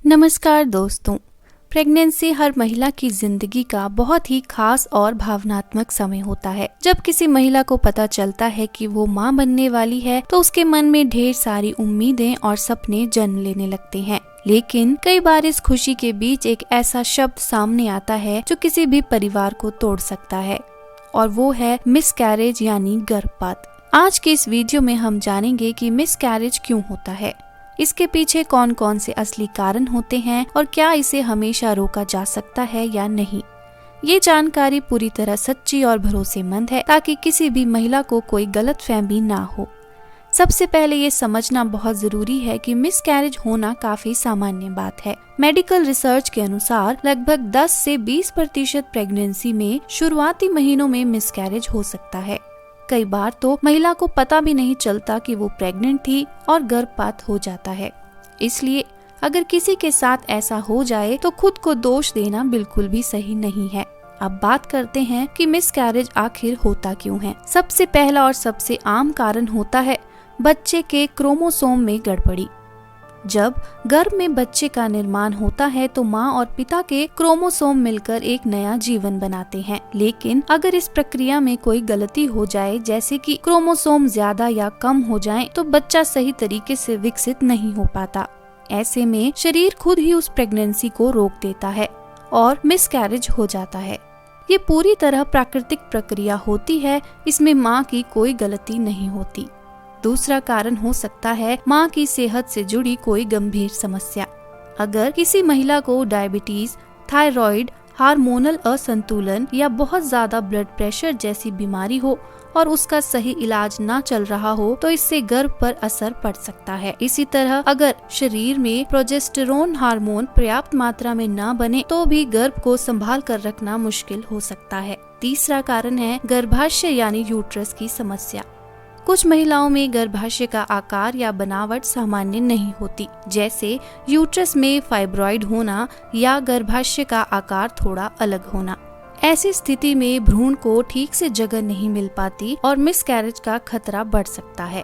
नमस्कार दोस्तों। प्रेगनेंसी हर महिला की जिंदगी का बहुत ही खास और भावनात्मक समय होता है। जब किसी महिला को पता चलता है कि वो मां बनने वाली है तो उसके मन में ढेर सारी उम्मीदें और सपने जन्म लेने लगते हैं। लेकिन कई बार इस खुशी के बीच एक ऐसा शब्द सामने आता है जो किसी भी परिवार को तोड़ सकता है, और वो है मिसकैरेज यानी गर्भपात। आज के इस वीडियो में हम जानेंगे कि मिसकैरेज क्यों होता है, इसके पीछे कौन कौन से असली कारण होते हैं और क्या इसे हमेशा रोका जा सकता है या नहीं। ये जानकारी पूरी तरह सच्ची और भरोसेमंद है ताकि किसी भी महिला को कोई गलतफहमी ना हो। सबसे पहले ये समझना बहुत जरूरी है कि मिसकैरेज होना काफी सामान्य बात है। मेडिकल रिसर्च के अनुसार लगभग 10 से 20% प्रेगनेंसी में शुरुआती महीनों में मिसकैरेज हो सकता है। कई बार तो महिला को पता भी नहीं चलता कि वो प्रेग्नेंट थी और गर्भपात हो जाता है। इसलिए अगर किसी के साथ ऐसा हो जाए तो खुद को दोष देना बिल्कुल भी सही नहीं है। अब बात करते हैं कि मिसकैरेज आखिर होता क्यों है। सबसे पहला और सबसे आम कारण होता है बच्चे के क्रोमोसोम में गड़बड़ी। जब गर्भ में बच्चे का निर्माण होता है तो माँ और पिता के क्रोमोसोम मिलकर एक नया जीवन बनाते हैं। लेकिन अगर इस प्रक्रिया में कोई गलती हो जाए, जैसे कि क्रोमोसोम ज्यादा या कम हो जाए, तो बच्चा सही तरीके से विकसित नहीं हो पाता। ऐसे में शरीर खुद ही उस प्रेगनेंसी को रोक देता है और मिसकैरेज हो जाता है। ये पूरी तरह प्राकृतिक प्रक्रिया होती है, इसमें माँ की कोई गलती नहीं होती। दूसरा कारण हो सकता है माँ की सेहत से जुड़ी कोई गंभीर समस्या। अगर किसी महिला को डायबिटीज, थायराइड, हार्मोनल असंतुलन या बहुत ज्यादा ब्लड प्रेशर जैसी बीमारी हो और उसका सही इलाज ना चल रहा हो तो इससे गर्भ पर असर पड़ सकता है। इसी तरह अगर शरीर में प्रोजेस्टेरोन हार्मोन पर्याप्त मात्रा में ना बने तो भी गर्भ को संभाल कर रखना मुश्किल हो सकता है। तीसरा कारण है गर्भाशय यानी यूट्रस की समस्या। कुछ महिलाओं में गर्भाशय का आकार या बनावट सामान्य नहीं होती, जैसे यूट्रस में फाइब्रॉइड होना या गर्भाशय का आकार थोड़ा अलग होना। ऐसी स्थिति में भ्रूण को ठीक से जगह नहीं मिल पाती और मिसकैरेज का खतरा बढ़ सकता है।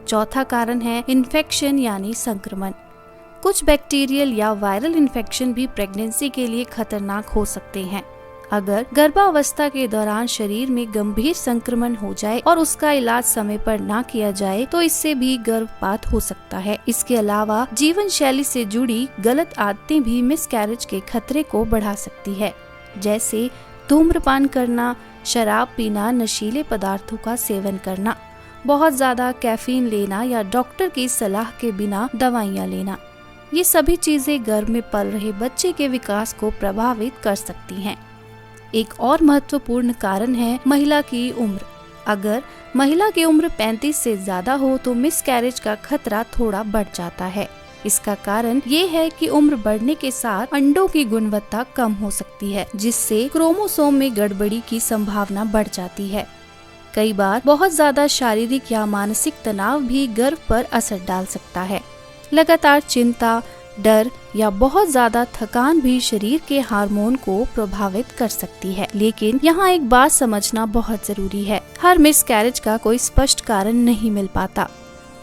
चौथा कारण है इन्फेक्शन यानी संक्रमण। कुछ बैक्टीरियल या वायरल इन्फेक्शन भी प्रेगनेंसी के लिए खतरनाक हो सकते हैं। अगर गर्भावस्था के दौरान शरीर में गंभीर संक्रमण हो जाए और उसका इलाज समय पर ना किया जाए तो इससे भी गर्भपात हो सकता है। इसके अलावा जीवन शैली से जुड़ी गलत आदतें भी मिसकैरेज के खतरे को बढ़ा सकती है, जैसे धूम्रपान करना, शराब पीना, नशीले पदार्थों का सेवन करना, बहुत ज्यादा कैफीन लेना या डॉक्टर की सलाह के बिना दवाइयाँ लेना। ये सभी चीजें गर्भ में पल रहे बच्चे के विकास को प्रभावित कर सकती हैं। एक और महत्वपूर्ण कारण है महिला की उम्र। अगर महिला की उम्र 35 से ज्यादा हो तो मिसकैरेज का खतरा थोड़ा बढ़ जाता है। इसका कारण ये है कि उम्र बढ़ने के साथ अंडों की गुणवत्ता कम हो सकती है, जिससे क्रोमोसोम में गड़बड़ी की संभावना बढ़ जाती है। कई बार बहुत ज्यादा शारीरिक या मानसिक तनाव भी गर्भ पर असर डाल सकता है। लगातार चिंता, डर या बहुत ज्यादा थकान भी शरीर के हार्मोन को प्रभावित कर सकती है। लेकिन यहाँ एक बात समझना बहुत जरूरी है, हर मिसकैरेज का कोई स्पष्ट कारण नहीं मिल पाता।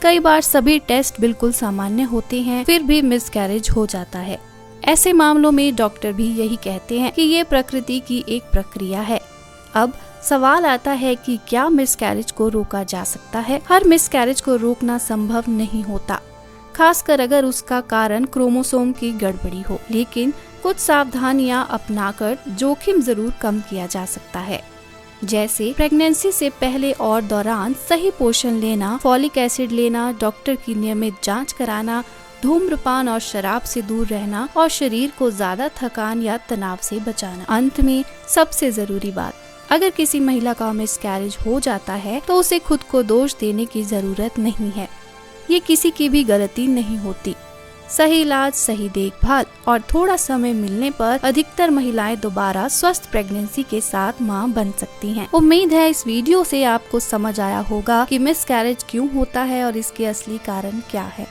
कई बार सभी टेस्ट बिल्कुल सामान्य होते हैं, फिर भी मिसकैरेज हो जाता है। ऐसे मामलों में डॉक्टर भी यही कहते हैं कि ये प्रकृति की एक प्रक्रिया है। अब सवाल आता है कि क्या मिसकैरेज को रोका जा सकता है? हर मिसकैरेज को रोकना संभव नहीं होता, खासकर अगर उसका कारण क्रोमोसोम की गड़बड़ी हो। लेकिन कुछ सावधानियां अपनाकर जोखिम जरूर कम किया जा सकता है, जैसे प्रेगनेंसी से पहले और दौरान सही पोषण लेना, फॉलिक एसिड लेना, डॉक्टर की नियमित जांच कराना, धूम्रपान और शराब से दूर रहना और शरीर को ज्यादा थकान या तनाव से बचाना। अंत में सबसे जरूरी बात, अगर किसी महिला का मिसकैरेज हो जाता है तो उसे खुद को दोष देने की जरूरत नहीं है। ये किसी की भी गलती नहीं होती। सही इलाज, सही देखभाल और थोड़ा समय मिलने पर अधिकतर महिलाएं दोबारा स्वस्थ प्रेगनेंसी के साथ मां बन सकती हैं। उम्मीद है इस वीडियो से आपको समझ आया होगा कि मिसकैरेज क्यों होता है और इसके असली कारण क्या है।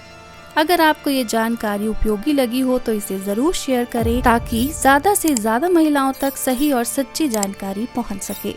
अगर आपको ये जानकारी उपयोगी लगी हो तो इसे जरूर शेयर करें ताकि ज्यादा से ज्यादा महिलाओं तक सही और सच्ची जानकारी पहुंच सके।